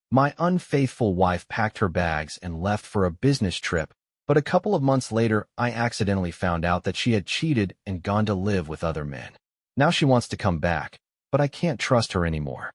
My unfaithful wife packed her bags and left for a business trip, but a couple of months later, I accidentally found out that she had cheated and gone to live with other men. Now she wants to come back, but I can't trust her anymore.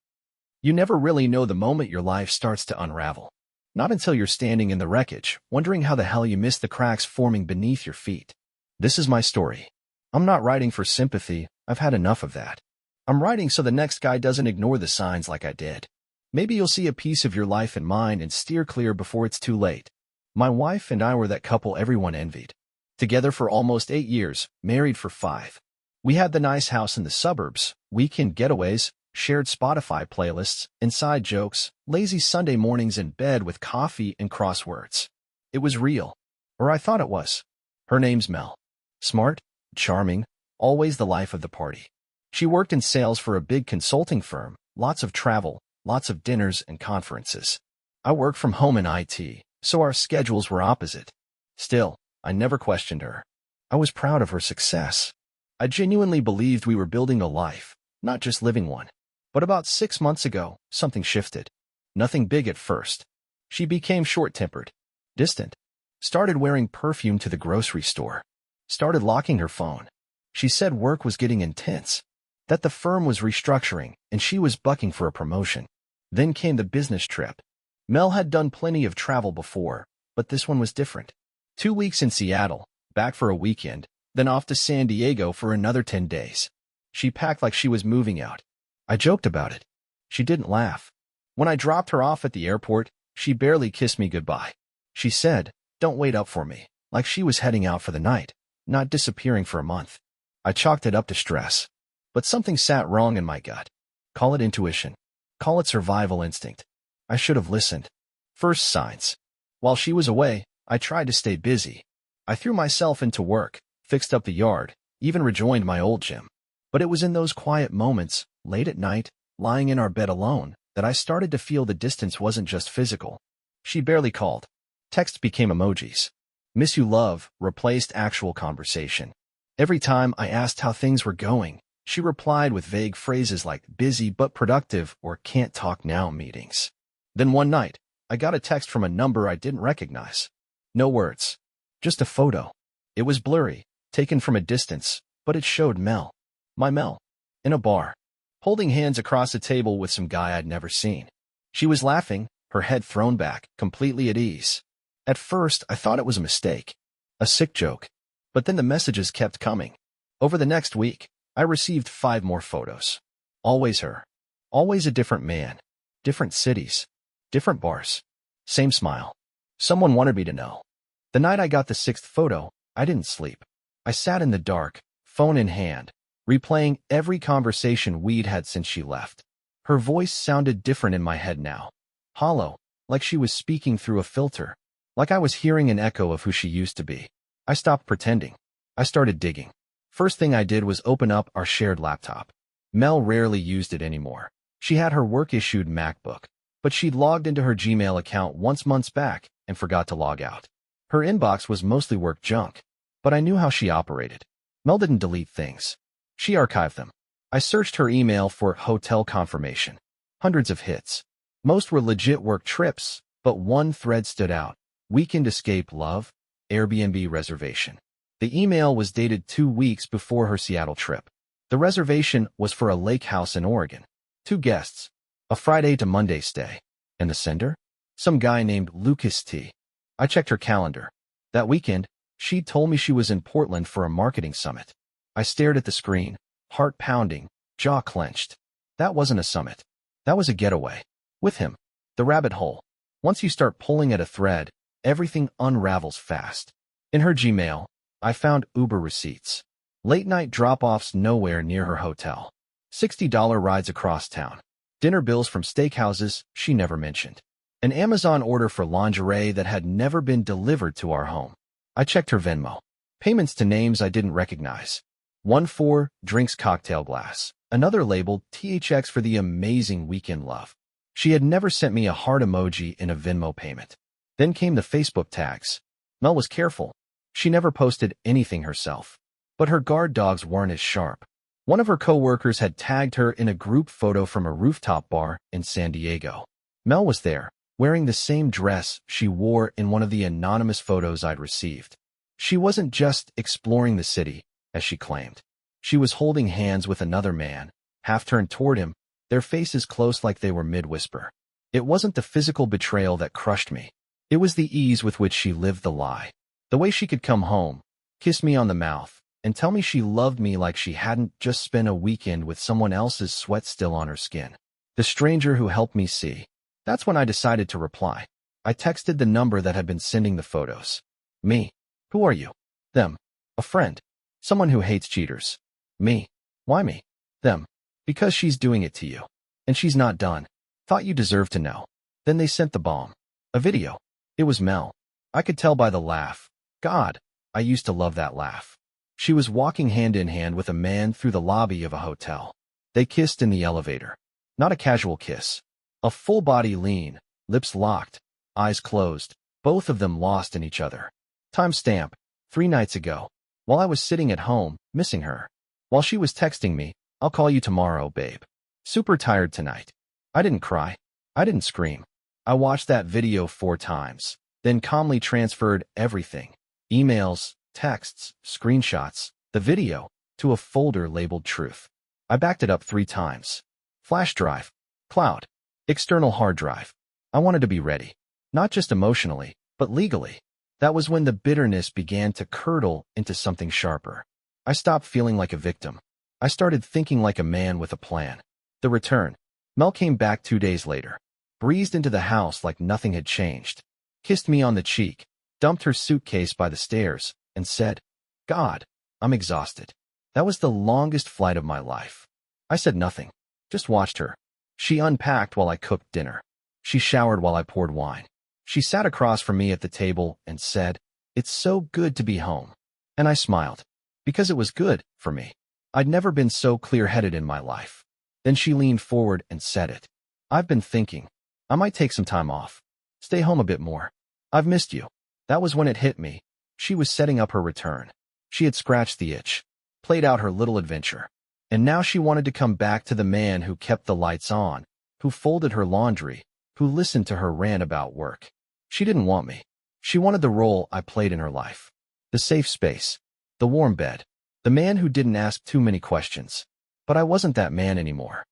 You never really know the moment your life starts to unravel. Not until you're standing in the wreckage, wondering how the hell you missed the cracks forming beneath your feet. This is my story. I'm not writing for sympathy. I've had enough of that. I'm writing so the next guy doesn't ignore the signs like I did. Maybe you'll see a piece of your life in mine and steer clear before it's too late. My wife and I were that couple everyone envied. Together for almost 8 years, married for 5. We had the nice house in the suburbs, weekend getaways, shared Spotify playlists, inside jokes, lazy Sunday mornings in bed with coffee and crosswords. It was real. Or I thought it was. Her name's Mel. Smart, charming, always the life of the party. She worked in sales for a big consulting firm, lots of travel, lots of dinners and conferences. I work from home in IT, so our schedules were opposite. Still, I never questioned her. I was proud of her success. I genuinely believed we were building a life, not just living one. But about 6 months ago, something shifted. Nothing big at first. She became short-tempered, distant, started wearing perfume to the grocery store, started locking her phone. She said work was getting intense, that the firm was restructuring, and she was bucking for a promotion. Then came the business trip. Mel had done plenty of travel before, but this one was different. 2 weeks in Seattle, back for a weekend, then off to San Diego for another 10 days. She packed like she was moving out. I joked about it. She didn't laugh. When I dropped her off at the airport, she barely kissed me goodbye. She said, "Don't wait up for me," like she was heading out for the night, not disappearing for a month. I chalked it up to stress. But something sat wrong in my gut. Call it intuition. Call it survival instinct. I should have listened. First signs. While she was away, I tried to stay busy. I threw myself into work, fixed up the yard, even rejoined my old gym. But it was in those quiet moments, late at night, lying in our bed alone, that I started to feel the distance wasn't just physical. She barely called. Text became emojis. "Miss you, love," replaced actual conversation. Every time I asked how things were going, she replied with vague phrases like busy but productive or can't talk now meetings. Then one night, I got a text from a number I didn't recognize. No words. Just a photo. It was blurry, taken from a distance, but it showed Mel. My Mel. In a bar. Holding hands across a table with some guy I'd never seen. She was laughing, her head thrown back, completely at ease. At first, I thought it was a mistake. A sick joke. But then the messages kept coming. Over the next week, I received 5 more photos. Always her. Always a different man. Different cities. Different bars. Same smile. Someone wanted me to know. The night I got the 6th photo, I didn't sleep. I sat in the dark, phone in hand, replaying every conversation we'd had since she left. Her voice sounded different in my head now. Hollow, like she was speaking through a filter. Like I was hearing an echo of who she used to be. I stopped pretending. I started digging. First thing I did was open up our shared laptop. Mel rarely used it anymore. She had her work-issued MacBook, but she'd logged into her Gmail account once months back and forgot to log out. Her inbox was mostly work junk, but I knew how she operated. Mel didn't delete things. She archived them. I searched her email for hotel confirmation. Hundreds of hits. Most were legit work trips, but one thread stood out. Weekend escape love, Airbnb reservation. The email was dated 2 weeks before her Seattle trip. The reservation was for a lake house in Oregon. 2 guests. A Friday to Monday stay. And the sender? Some guy named Lucas T. I checked her calendar. That weekend, she'd told me she was in Portland for a marketing summit. I stared at the screen, heart pounding, jaw clenched. That wasn't a summit. That was a getaway. With him. The rabbit hole. Once you start pulling at a thread, everything unravels fast. In her Gmail, I found Uber receipts. Late-night drop-offs nowhere near her hotel. $60 rides across town. Dinner bills from steakhouses she never mentioned. An Amazon order for lingerie that had never been delivered to our home. I checked her Venmo. Payments to names I didn't recognize. One for drinks cocktail glass. Another labeled THX for the amazing weekend love. She had never sent me a heart emoji in a Venmo payment. Then came the Facebook tags. Mel was careful. She never posted anything herself. But her guard dogs weren't as sharp. One of her coworkers had tagged her in a group photo from a rooftop bar in San Diego. Mel was there, wearing the same dress she wore in one of the anonymous photos I'd received. She wasn't just exploring the city, as she claimed. She was holding hands with another man, half turned toward him, their faces close like they were mid-whisper. It wasn't the physical betrayal that crushed me. It was the ease with which she lived the lie. The way she could come home, kiss me on the mouth, and tell me she loved me like she hadn't just spent a weekend with someone else's sweat still on her skin. The stranger who helped me see. That's when I decided to reply. I texted the number that had been sending the photos. Me. Who are you? Them. A friend. Someone who hates cheaters. Me. Why me? Them. Because she's doing it to you. And she's not done. Thought you deserved to know. Then they sent the bomb. A video. It was Mel. I could tell by the laugh. God, I used to love that laugh. She was walking hand in hand with a man through the lobby of a hotel. They kissed in the elevator. Not a casual kiss. A full-body lean, lips locked, eyes closed, both of them lost in each other. Timestamp, 3 nights ago. While I was sitting at home, missing her. While she was texting me, I'll call you tomorrow, babe. Super tired tonight. I didn't cry. I didn't scream. I watched that video 4 times, then calmly transferred everything. Emails, texts, screenshots, the video, to a folder labeled Truth. I backed it up 3 times. Flash drive. Cloud. External hard drive. I wanted to be ready. Not just emotionally, but legally. That was when the bitterness began to curdle into something sharper. I stopped feeling like a victim. I started thinking like a man with a plan. The return. Mel came back 2 days later. Breezed into the house like nothing had changed. Kissed me on the cheek. Dumped her suitcase by the stairs, and said, God, I'm exhausted. That was the longest flight of my life. I said nothing. Just watched her. She unpacked while I cooked dinner. She showered while I poured wine. She sat across from me at the table and said, It's so good to be home. And I smiled. Because it was good, for me. I'd never been so clear-headed in my life. Then she leaned forward and said it. I've been thinking. I might take some time off. Stay home a bit more. I've missed you. That was when it hit me. She was setting up her return. She had scratched the itch. Played out her little adventure. And now she wanted to come back to the man who kept the lights on, who folded her laundry, who listened to her rant about work. She didn't want me. She wanted the role I played in her life. The safe space. The warm bed. The man who didn't ask too many questions. But I wasn't that man anymore.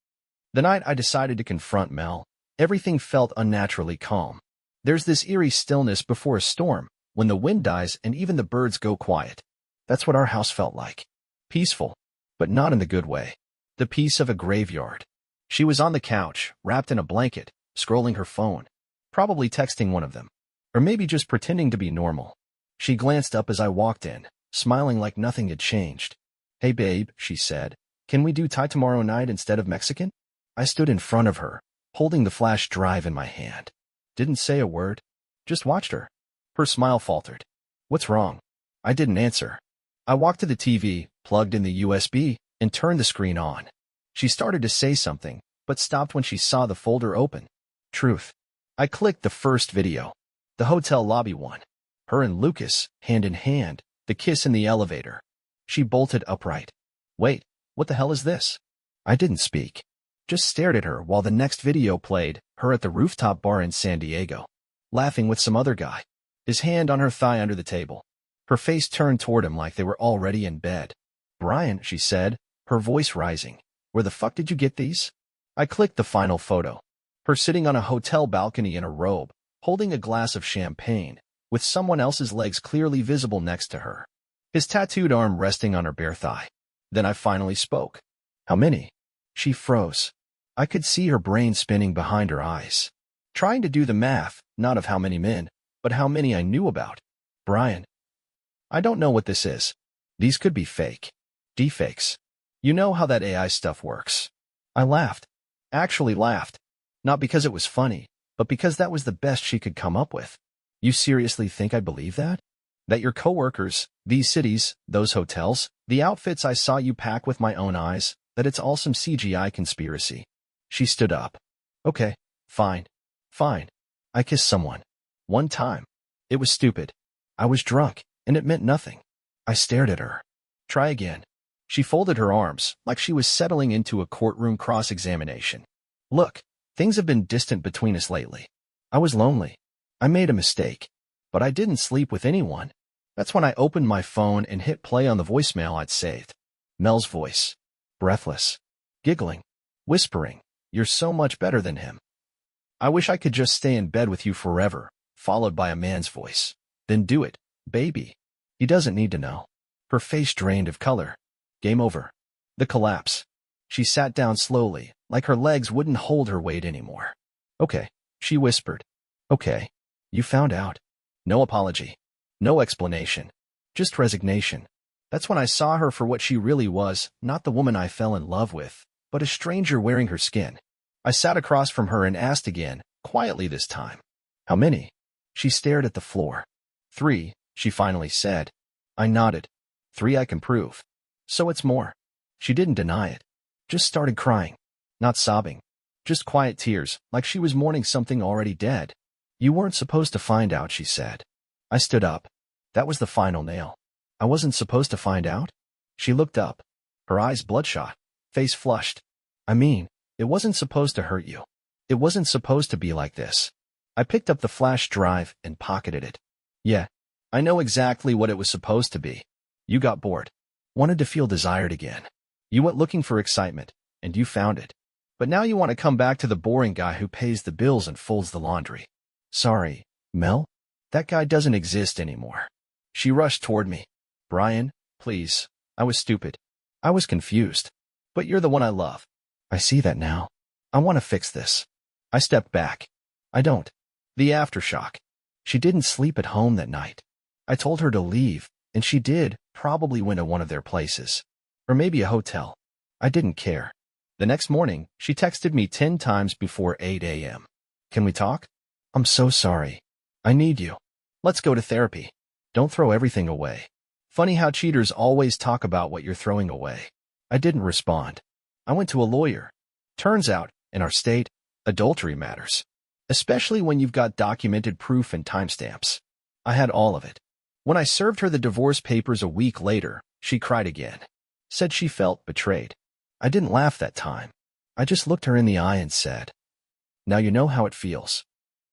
The night I decided to confront Mel, everything felt unnaturally calm. There's this eerie stillness before a storm, when the wind dies and even the birds go quiet. That's what our house felt like. Peaceful. But not in the good way. The peace of a graveyard. She was on the couch, wrapped in a blanket, scrolling her phone. Probably texting one of them. Or maybe just pretending to be normal. She glanced up as I walked in, smiling like nothing had changed. Hey babe, she said. Can we do Thai tomorrow night instead of Mexican? I stood in front of her, holding the flash drive in my hand. Didn't say a word. Just watched her. Her smile faltered. What's wrong? I didn't answer. I walked to the TV, plugged in the USB, and turned the screen on. She started to say something, but stopped when she saw the folder open. Truth. I clicked the first video. The hotel lobby one. Her and Lucas, hand in hand, the kiss in the elevator. She bolted upright. Wait, what the hell is this? I didn't speak. Just stared at her while the next video played, her at the rooftop bar in San Diego. Laughing with some other guy. His hand on her thigh under the table. Her face turned toward him like they were already in bed. Brian, she said, her voice rising. Where the fuck did you get these? I clicked the final photo. Her sitting on a hotel balcony in a robe, holding a glass of champagne, with someone else's legs clearly visible next to her. His tattooed arm resting on her bare thigh. Then I finally spoke. How many? She froze. I could see her brain spinning behind her eyes. Trying to do the math, not of how many men, but how many I knew about. Brian. I don't know what this is. These could be fake. Deepfakes. You know how that AI stuff works. I laughed. Actually laughed. Not because it was funny, but because that was the best she could come up with. You seriously think I believe that? That your coworkers, these cities, those hotels, the outfits I saw you pack with my own eyes, that it's all some CGI conspiracy. She stood up. Okay, fine. Fine. I kissed someone. One time. It was stupid. I was drunk, and it meant nothing. I stared at her. Try again. She folded her arms, like she was settling into a courtroom cross-examination. Look, Things have been distant between us lately. I was lonely. I made a mistake. But I didn't sleep with anyone. That's when I opened my phone and hit play on the voicemail I'd saved. Mel's voice. Breathless. Giggling. Whispering, "You're so much better than him. I wish I could just stay in bed with you forever," followed by a man's voice. "Then do it, baby. He doesn't need to know." Her face drained of color. Game over. The collapse. She sat down slowly, like her legs wouldn't hold her weight anymore. "Okay," she whispered. "Okay. You found out." No apology. No explanation. Just resignation. That's when I saw her for what she really was, not the woman I fell in love with, but a stranger wearing her skin. I sat across from her and asked again, quietly this time. "How many?" She stared at the floor. "3, she finally said. I nodded. 3 I can prove. So it's more." She didn't deny it. Just started crying. Not sobbing. Just quiet tears, like she was mourning something already dead. "You weren't supposed to find out," she said. I stood up. That was the final nail. I wasn't supposed to find out? She looked up. Her eyes bloodshot. Face flushed. "I mean, it wasn't supposed to hurt you. It wasn't supposed to be like this." I picked up the flash drive and pocketed it. "Yeah, I know exactly what it was supposed to be. You got bored. Wanted to feel desired again. You went looking for excitement, and you found it. But now you want to come back to the boring guy who pays the bills and folds the laundry. Sorry, Mel? That guy doesn't exist anymore." She rushed toward me. "Brian, please. I was stupid. I was confused. But you're the one I love. I see that now. I want to fix this." I stepped back. "I don't." The aftershock. She didn't sleep at home that night. I told her to leave, and she did, probably went to one of their places. Or maybe a hotel. I didn't care. The next morning, she texted me 10 times before 8 a.m. "Can we talk? I'm so sorry. I need you. Let's go to therapy. Don't throw everything away." Funny how cheaters always talk about what you're throwing away. I didn't respond. I went to a lawyer. Turns out, in our state, adultery matters. Especially when you've got documented proof and timestamps. I had all of it. When I served her the divorce papers a week later, she cried again. Said she felt betrayed. I didn't laugh that time. I just looked her in the eye and said, "Now you know how it feels."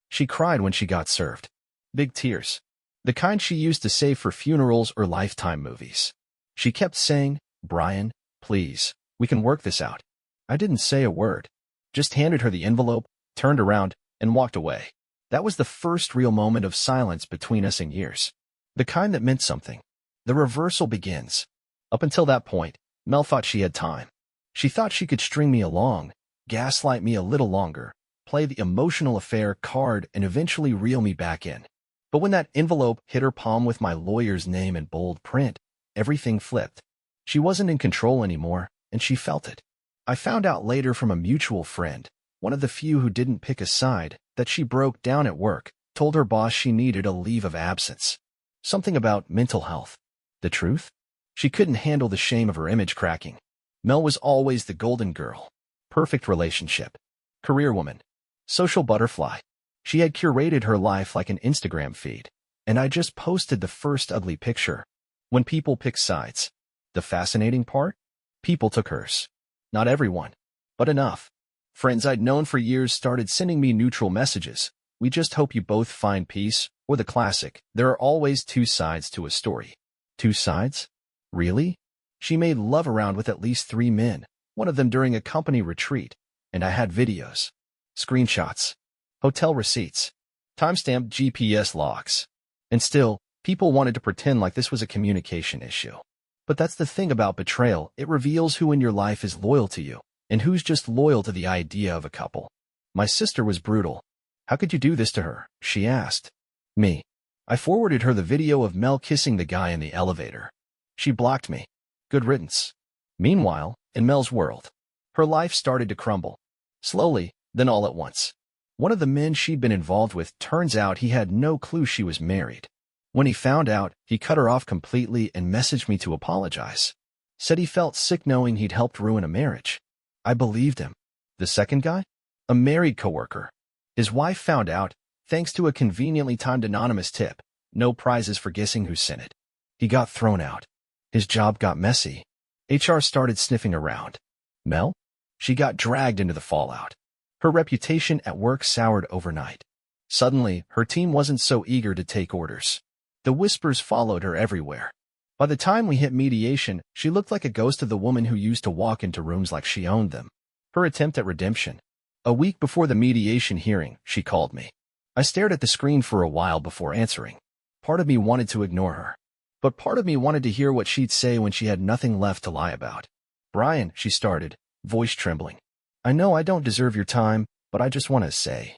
She cried when she got served. Big tears. The kind she used to save for funerals or Lifetime movies. She kept saying, "Brian, please, we can work this out." I didn't say a word. Just handed her the envelope, turned around, and walked away. That was the first real moment of silence between us in years. The kind that meant something. The reversal begins. Up until that point, Mel thought she had time. She thought she could string me along, gaslight me a little longer, play the emotional affair card, and eventually reel me back in. But when that envelope hit her palm with my lawyer's name in bold print, everything flipped. She wasn't in control anymore, and she felt it. I found out later from a mutual friend, one of the few who didn't pick a side, that she broke down at work, told her boss she needed a leave of absence. Something about mental health. The truth? She couldn't handle the shame of her image cracking. Mel was always the golden girl. Perfect relationship. Career woman. Social butterfly. She had curated her life like an Instagram feed, and I just posted the first ugly picture. When people pick sides. The fascinating part? People took hers. Not everyone, but enough. Friends I'd known for years started sending me neutral messages. "We just hope you both find peace," or the classic, "There are always 2 sides to a story." 2 sides? Really? She made love around with at least 3 men, one of them during a company retreat, and I had videos, screenshots, hotel receipts, timestamped GPS logs. And still, people wanted to pretend like this was a communication issue. But that's the thing about betrayal, it reveals who in your life is loyal to you, and who's just loyal to the idea of a couple. My sister was brutal. "How could you do this to her?" she asked. Me. I forwarded her the video of Mel kissing the guy in the elevator. She blocked me. Good riddance. Meanwhile, in Mel's world, her life started to crumble. Slowly, then all at once. One of the men she'd been involved with, turns out he had no clue she was married. When he found out, he cut her off completely and messaged me to apologize. Said he felt sick knowing he'd helped ruin a marriage. I believed him. The second guy? A married coworker. His wife found out, thanks to a conveniently timed anonymous tip. No prizes for guessing who sent it. He got thrown out. His job got messy. HR started sniffing around. Mel? She got dragged into the fallout. Her reputation at work soured overnight. Suddenly, her team wasn't so eager to take orders. The whispers followed her everywhere. By the time we hit mediation, she looked like a ghost of the woman who used to walk into rooms like she owned them. Her attempt at redemption. A week before the mediation hearing, she called me. I stared at the screen for a while before answering. Part of me wanted to ignore her, but part of me wanted to hear what she'd say when she had nothing left to lie about. "Brian," she started, voice trembling. "I know I don't deserve your time, but I just want to say,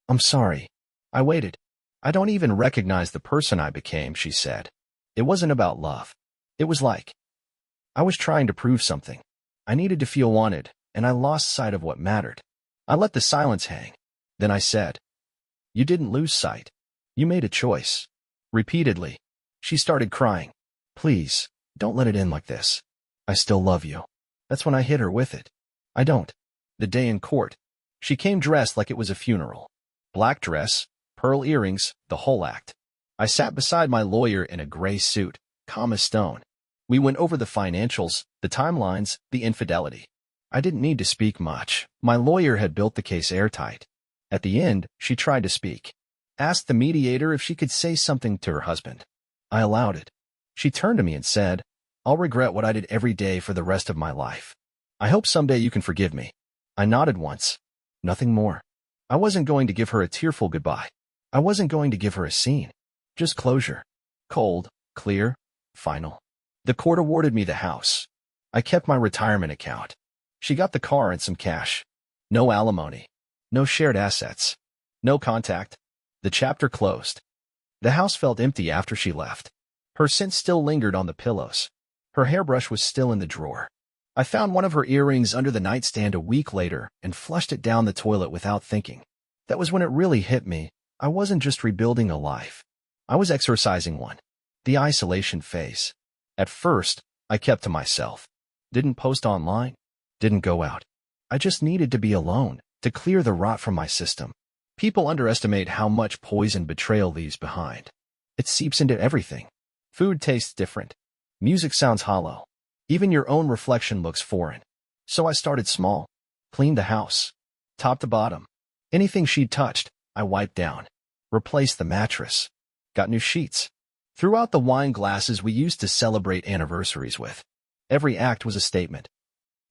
I'm sorry. I waited. I don't even recognize the person I became," she said. "It wasn't about love. It was like I was trying to prove something. I needed to feel wanted, and I lost sight of what mattered." I let the silence hang. Then I said, "You didn't lose sight. You made a choice." Repeatedly. She started crying. "Please, don't let it end like this. I still love you." That's when I hit her with it. "I don't." The day in court. She came dressed like it was a funeral. Black dress, pearl earrings, the whole act. I sat beside my lawyer in a gray suit, calm as stone. We went over the financials, the timelines, the infidelity. I didn't need to speak much. My lawyer had built the case airtight. At the end, she tried to speak. Asked the mediator if she could say something to her husband. I allowed it. She turned to me and said, "I'll regret what I did every day for the rest of my life. I hope someday you can forgive me." I nodded once. Nothing more. I wasn't going to give her a tearful goodbye. I wasn't going to give her a scene. Just closure. Cold, clear, final. The court awarded me the house. I kept my retirement account. She got the car and some cash. No alimony. No shared assets. No contact. The chapter closed. The house felt empty after she left. Her scent still lingered on the pillows. Her hairbrush was still in the drawer. I found one of her earrings under the nightstand a week later and flushed it down the toilet without thinking. That was when it really hit me. I wasn't just rebuilding a life. I was exorcising one. The isolation phase. At first, I kept to myself. Didn't post online. Didn't go out. I just needed to be alone, to clear the rot from my system. People underestimate how much poison betrayal leaves behind. It seeps into everything. Food tastes different. Music sounds hollow. Even your own reflection looks foreign. So I started small. Cleaned the house. Top to bottom. Anything she'd touched, I wiped down. Replaced the mattress. Got new sheets. Threw out the wine glasses we used to celebrate anniversaries with. Every act was a statement.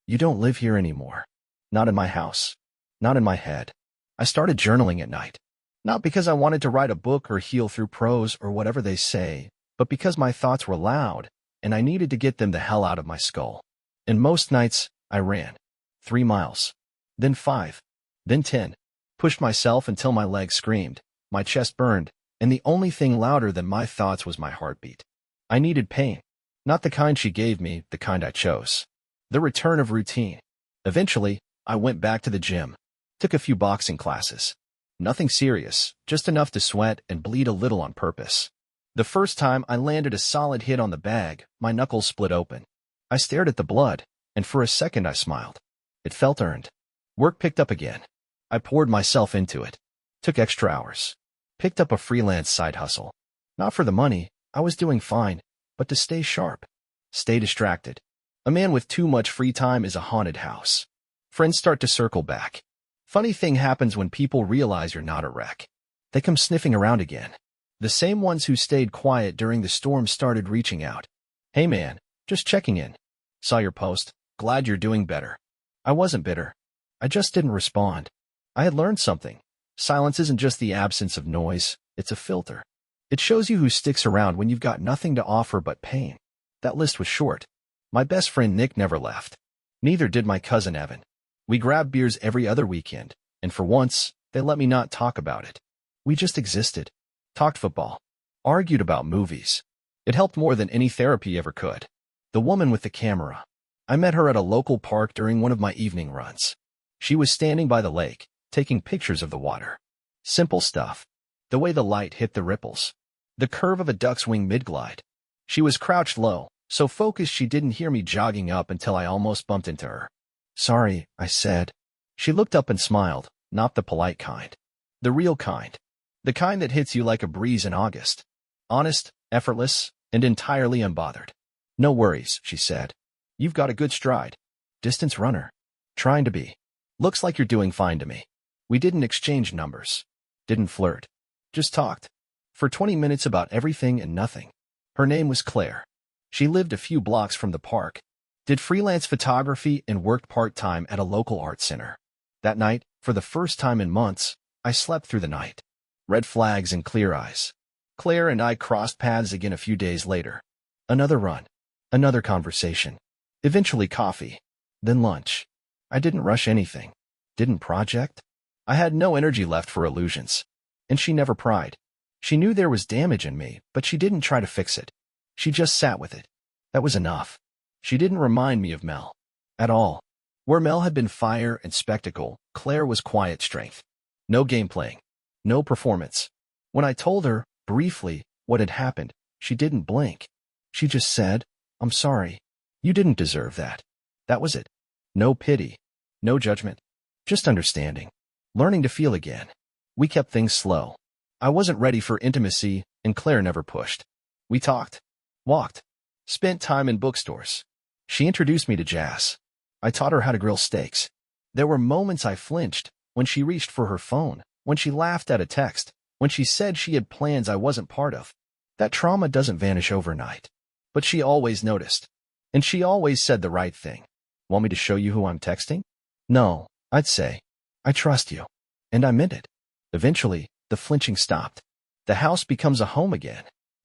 You don't live here anymore. Not in my house. Not in my head. I started journaling at night. Not because I wanted to write a book or heal through prose or whatever they say, but because my thoughts were loud, and I needed to get them the hell out of my skull. And most nights, I ran. 3 miles. Then 5. Then 10. Pushed myself until my legs screamed, my chest burned, and the only thing louder than my thoughts was my heartbeat. I needed pain. Not the kind she gave me, the kind I chose. The return of routine. Eventually, I went back to the gym. Took a few boxing classes. Nothing serious, just enough to sweat and bleed a little on purpose. The first time I landed a solid hit on the bag, my knuckles split open. I stared at the blood, and for a second I smiled. It felt earned. Work picked up again. I poured myself into it. Took extra hours. Picked up a freelance side hustle. Not for the money, I was doing fine, but to stay sharp. Stay distracted. A man with too much free time is a haunted house. Friends start to circle back. Funny thing happens when people realize you're not a wreck. They come sniffing around again. The same ones who stayed quiet during the storm started reaching out. "Hey man, just checking in. Saw your post. Glad you're doing better." I wasn't bitter. I just didn't respond. I had learned something. Silence isn't just the absence of noise, it's a filter. It shows you who sticks around when you've got nothing to offer but pain. That list was short. My best friend Nick never left. Neither did my cousin Evan. We grabbed beers every other weekend, and for once, they let me not talk about it. We just existed. Talked football. Argued about movies. It helped more than any therapy ever could. The woman with the camera. I met her at a local park during one of my evening runs. She was standing by the lake, taking pictures of the water. Simple stuff. The way the light hit the ripples. The curve of a duck's wing mid-glide. She was crouched low, so focused she didn't hear me jogging up until I almost bumped into her. "Sorry," I said. She looked up and smiled, not the polite kind. The real kind. The kind that hits you like a breeze in August. Honest, effortless, and entirely unbothered. "No worries," she said. "You've got a good stride. Distance runner. Trying to be." Looks like you're doing fine to me. We didn't exchange numbers. Didn't flirt. Just talked. For 20 minutes about everything and nothing. Her name was Claire. She lived a few blocks from the park, did freelance photography and worked part-time at a local art center. That night, for the first time in months, I slept through the night. Red flags and clear eyes. Claire and I crossed paths again a few days later. Another run. Another conversation. Eventually coffee. Then lunch. I didn't rush anything. Didn't project. I had no energy left for illusions. And she never pried. She knew there was damage in me, but she didn't try to fix it. She just sat with it. That was enough. She didn't remind me of Mel. At all. Where Mel had been fire and spectacle, Claire was quiet strength. No game playing. No performance. When I told her, briefly, what had happened, she didn't blink. She just said, "I'm sorry. You didn't deserve that." That was it. No pity. No judgment. Just understanding. Learning to feel again. We kept things slow. I wasn't ready for intimacy, and Claire never pushed. We talked. Walked. Spent time in bookstores. She introduced me to jazz. I taught her how to grill steaks. There were moments I flinched, when she reached for her phone, when she laughed at a text, when she said she had plans I wasn't part of. That trauma doesn't vanish overnight. But she always noticed. And she always said the right thing. Want me to show you who I'm texting? No, I'd say. I trust you. And I meant it. Eventually, the flinching stopped. The house becomes a home again.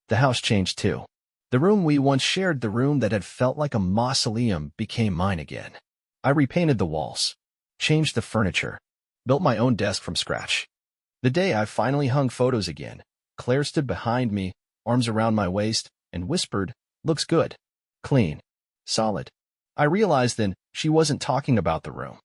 The house changed too. The room we once shared, the room that had felt like a mausoleum, became mine again. I repainted the walls, changed the furniture, built my own desk from scratch. The day I finally hung photos again, Claire stood behind me, arms around my waist, and whispered, "Looks good. Clean. Solid." I realized then she wasn't talking about the room.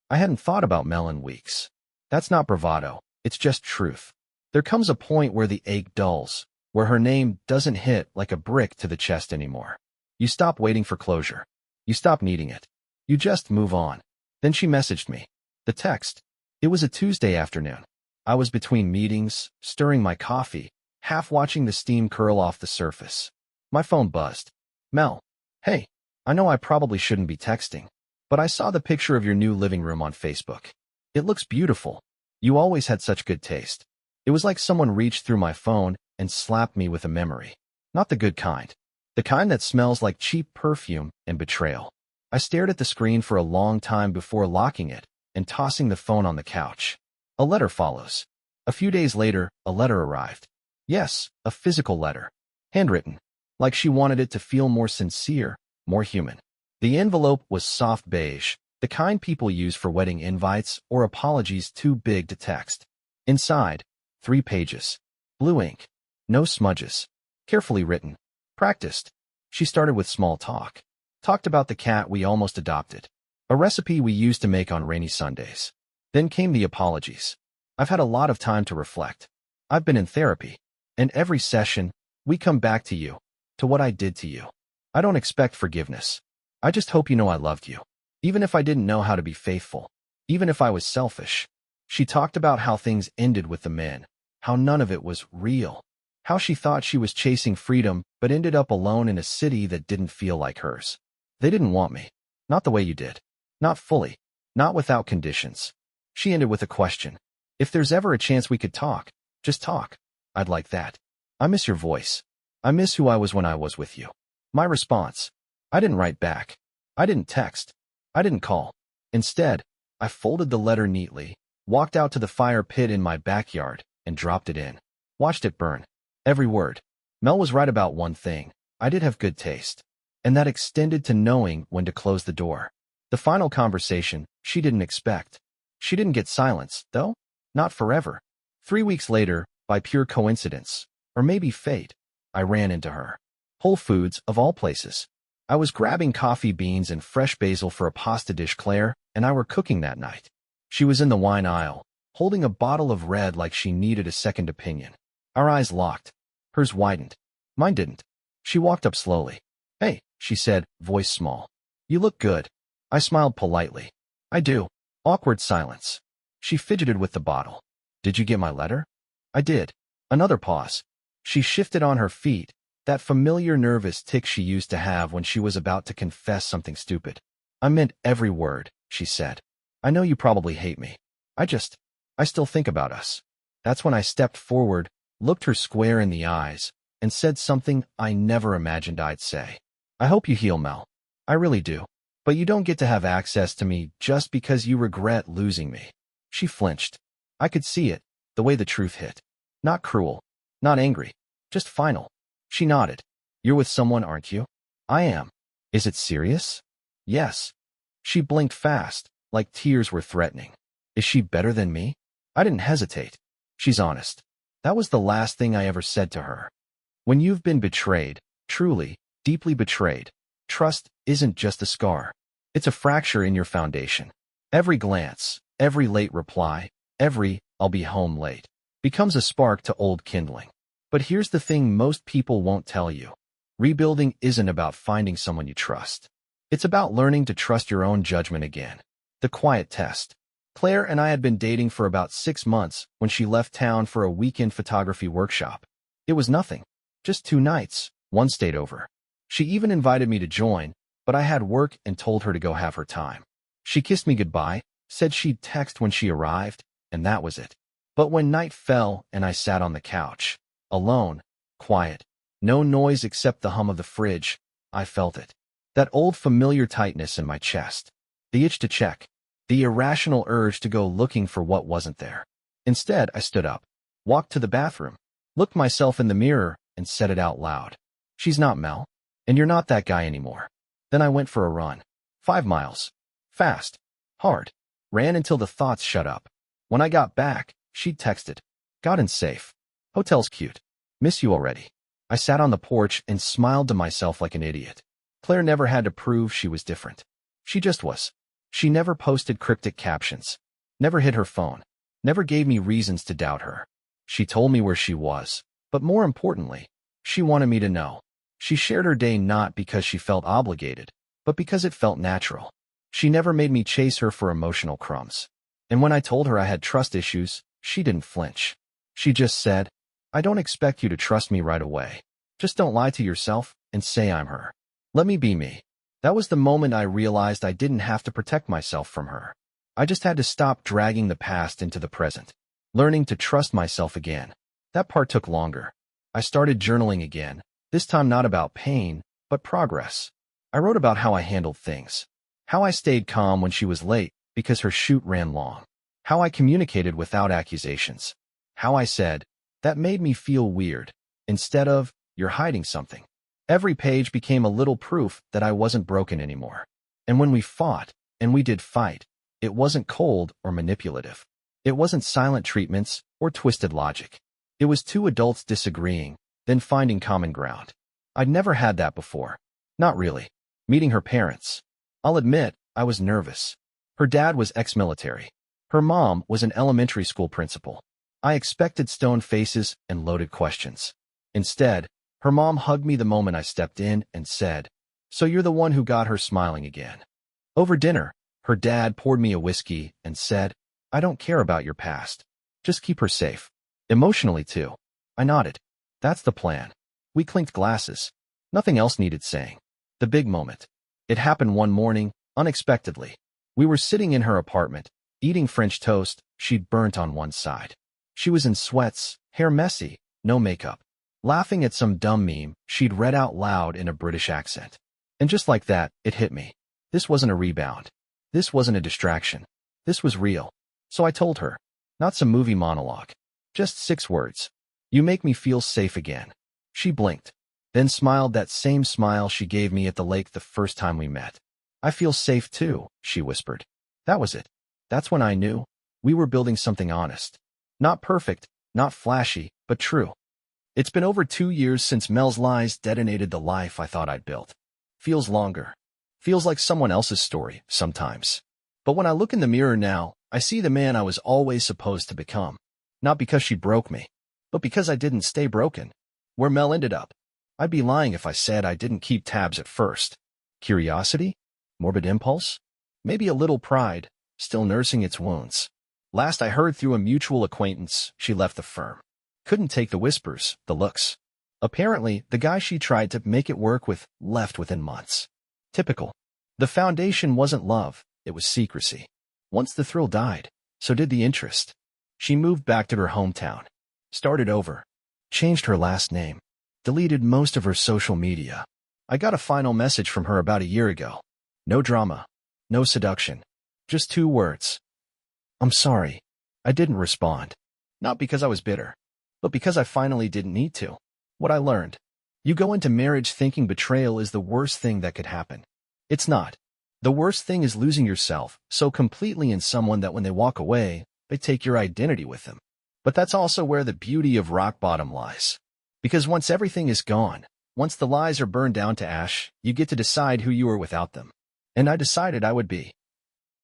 I hadn't thought about Mel in weeks. That's not bravado. It's just truth. There comes a point where the ache dulls, where her name doesn't hit like a brick to the chest anymore. You stop waiting for closure. You stop needing it. You just move on. Then she messaged me. The text. It was a Tuesday afternoon. I was between meetings, stirring my coffee, half watching the steam curl off the surface. My phone buzzed. "Mel. Hey, I know I probably shouldn't be texting, but I saw the picture of your new living room on Facebook. It looks beautiful. You always had such good taste." It was like someone reached through my phone and slapped me with a memory. Not the good kind. The kind that smells like cheap perfume and betrayal. I stared at the screen for a long time before locking it and tossing the phone on the couch. A letter follows. A few days later, a letter arrived. Yes, a physical letter. Handwritten. Like she wanted it to feel more sincere, more human. The envelope was soft beige, the kind people use for wedding invites or apologies too big to text. Inside, 3 pages. Blue ink. No smudges. Carefully written. Practiced. She started with small talk. Talked about the cat we almost adopted. A recipe we used to make on rainy Sundays. Then came the apologies. I've had a lot of time to reflect. I've been in therapy. And every session, we come back to you. To what I did to you. I don't expect forgiveness. I just hope you know I loved you. Even if I didn't know how to be faithful. Even if I was selfish. She talked about how things ended with the men. How none of it was real. How she thought she was chasing freedom, but ended up alone in a city that didn't feel like hers. They didn't want me. Not the way you did. Not fully. Not without conditions. She ended with a question. If there's ever a chance we could talk, just talk. I'd like that. I miss your voice. I miss who I was when I was with you. My response. I didn't write back. I didn't text. I didn't call. Instead, I folded the letter neatly, walked out to the fire pit in my backyard, and dropped it in. Watched it burn. Every word. Mel was right about one thing. I did have good taste. And that extended to knowing when to close the door. The final conversation, she didn't expect. She didn't get silence, though. Not forever. 3 weeks later, by pure coincidence, or maybe fate, I ran into her. Whole Foods, of all places. I was grabbing coffee beans and fresh basil for a pasta dish Claire and I were cooking that night. She was in the wine aisle, holding a bottle of red like she needed a second opinion. Our eyes locked. Hers widened. Mine didn't. She walked up slowly. "Hey," she said, voice small. "You look good." I smiled politely. "I do." Awkward silence. She fidgeted with the bottle. "Did you get my letter?" "I did." Another pause. She shifted on her feet, that familiar nervous tic she used to have when she was about to confess something stupid. "I meant every word," she said. I know you probably hate me. I still think about us. That's when I stepped forward, looked her square in the eyes, and said something I never imagined I'd say. I hope you heal, Mel. I really do. But you don't get to have access to me just because you regret losing me. She flinched. I could see it, the way the truth hit. Not cruel, not angry, just final. She nodded. You're with someone, aren't you? I am. Is it serious? Yes. She blinked fast, like tears were threatening. Is she better than me? I didn't hesitate. She's honest. That was the last thing I ever said to her. When you've been betrayed, truly, deeply betrayed, trust isn't just a scar. It's a fracture in your foundation. Every glance, every late reply, every "I'll be home late" becomes a spark to old kindling. But here's the thing most people won't tell you. Rebuilding isn't about finding someone you trust. It's about learning to trust your own judgment again. The quiet test. Claire and I had been dating for about 6 months when she left town for a weekend photography workshop. It was nothing. Just 2 nights. One stayed over. She even invited me to join, but I had work and told her to go have her time. She kissed me goodbye, said she'd text when she arrived, and that was it. But when night fell and I sat on the couch, alone, quiet, no noise except the hum of the fridge, I felt it. That old familiar tightness in my chest. The itch to check. The irrational urge to go looking for what wasn't there. Instead, I stood up, walked to the bathroom, looked myself in the mirror, and said it out loud. She's not Mel, and you're not that guy anymore. Then I went for a run. 5 miles. Fast. Hard. Ran until the thoughts shut up. When I got back, she'd texted. Got in safe. Hotel's cute. Miss you already. I sat on the porch and smiled to myself like an idiot. Claire never had to prove she was different. She just was. She never posted cryptic captions. Never hid her phone. Never gave me reasons to doubt her. She told me where she was. But more importantly, she wanted me to know. She shared her day not because she felt obligated, but because it felt natural. She never made me chase her for emotional crumbs. And when I told her I had trust issues, she didn't flinch. She just said, I don't expect you to trust me right away. Just don't lie to yourself and say I'm her. Let me be me. That was the moment I realized I didn't have to protect myself from her. I just had to stop dragging the past into the present. Learning to trust myself again. That part took longer. I started journaling again, this time not about pain, but progress. I wrote about how I handled things. How I stayed calm when she was late because her shoot ran long. How I communicated without accusations. How I said, that made me feel weird, instead of, you're hiding something. Every page became a little proof that I wasn't broken anymore. And when we fought, and we did fight, it wasn't cold or manipulative. It wasn't silent treatments or twisted logic. It was 2 adults disagreeing, then finding common ground. I'd never had that before. Not really. Meeting her parents. I'll admit, I was nervous. Her dad was ex-military. Her mom was an elementary school principal. I expected stone faces and loaded questions. Instead, her mom hugged me the moment I stepped in and said, so you're the one who got her smiling again. Over dinner, her dad poured me a whiskey and said, I don't care about your past. Just keep her safe. Emotionally, too. I nodded. That's the plan. We clinked glasses. Nothing else needed saying. The big moment. It happened one morning, unexpectedly. We were sitting in her apartment, eating French toast she'd burnt on one side. She was in sweats, hair messy, no makeup, laughing at some dumb meme she'd read out loud in a British accent. And just like that, it hit me. This wasn't a rebound. This wasn't a distraction. This was real. So I told her. Not some movie monologue. Just 6 words. You make me feel safe again. She blinked, then smiled that same smile she gave me at the lake the first time we met. I feel safe too, she whispered. That was it. That's when I knew. We were building something honest. Not perfect, not flashy, but true. It's been over 2 years since Mel's lies detonated the life I thought I'd built. Feels longer. Feels like someone else's story, sometimes. But when I look in the mirror now, I see the man I was always supposed to become. Not because she broke me, but because I didn't stay broken. Where Mel ended up. I'd be lying if I said I didn't keep tabs at first. Curiosity? Morbid impulse? Maybe a little pride, still nursing its wounds. Last I heard through a mutual acquaintance, she left the firm. Couldn't take the whispers, the looks. Apparently, the guy she tried to make it work with left within months. Typical. The foundation wasn't love, it was secrecy. Once the thrill died, so did the interest. She moved back to her hometown, started over, changed her last name, deleted most of her social media. I got a final message from her about a year ago. No drama, no seduction, just 2 words. I'm sorry. I didn't respond. Not because I was bitter, but because I finally didn't need to. What I learned. You go into marriage thinking betrayal is the worst thing that could happen. It's not. The worst thing is losing yourself so completely in someone that when they walk away, they take your identity with them. But that's also where the beauty of rock bottom lies. Because once everything is gone, once the lies are burned down to ash, you get to decide who you are without them. And I decided I would be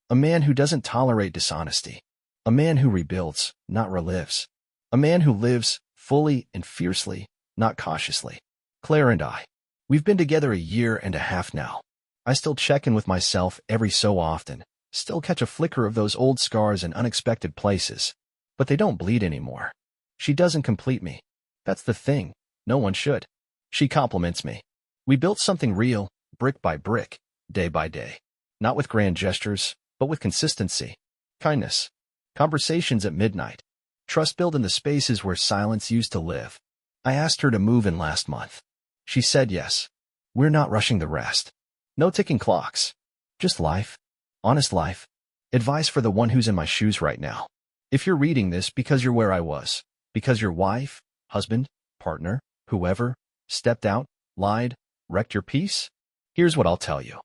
a man who doesn't tolerate dishonesty. A man who rebuilds, not relives. A man who lives fully and fiercely, not cautiously. Claire and I, we've been together 1.5 years now. I still check in with myself every so often, still catch a flicker of those old scars in unexpected places. But they don't bleed anymore. She doesn't complete me. That's the thing. No one should. She compliments me. We built something real, brick by brick, day by day. Not with grand gestures, but with consistency. Kindness. Conversations at midnight. Trust built in the spaces where silence used to live. I asked her to move in last month. She said yes. We're not rushing the rest. No ticking clocks. Just life. Honest life. Advice for the one who's in my shoes right now. If you're reading this because you're where I was, because your wife, husband, partner, whoever, stepped out, lied, wrecked your peace, here's what I'll tell you.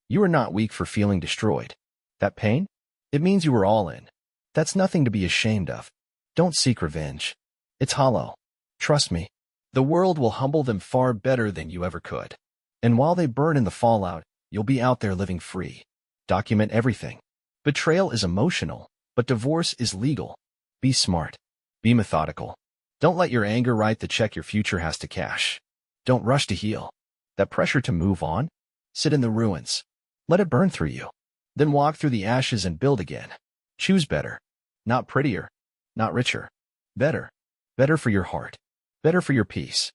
You are not weak for feeling destroyed. That pain? It means you were all in. That's nothing to be ashamed of. Don't seek revenge. It's hollow. Trust me. The world will humble them far better than you ever could. And while they burn in the fallout, you'll be out there living free. Document everything. Betrayal is emotional, but divorce is legal. Be smart. Be methodical. Don't let your anger write the check your future has to cash. Don't rush to heal. That pressure to move on? Sit in the ruins. Let it burn through you. Then walk through the ashes and build again. Choose better. Not prettier. Not richer. Better. Better for your heart. Better for your peace.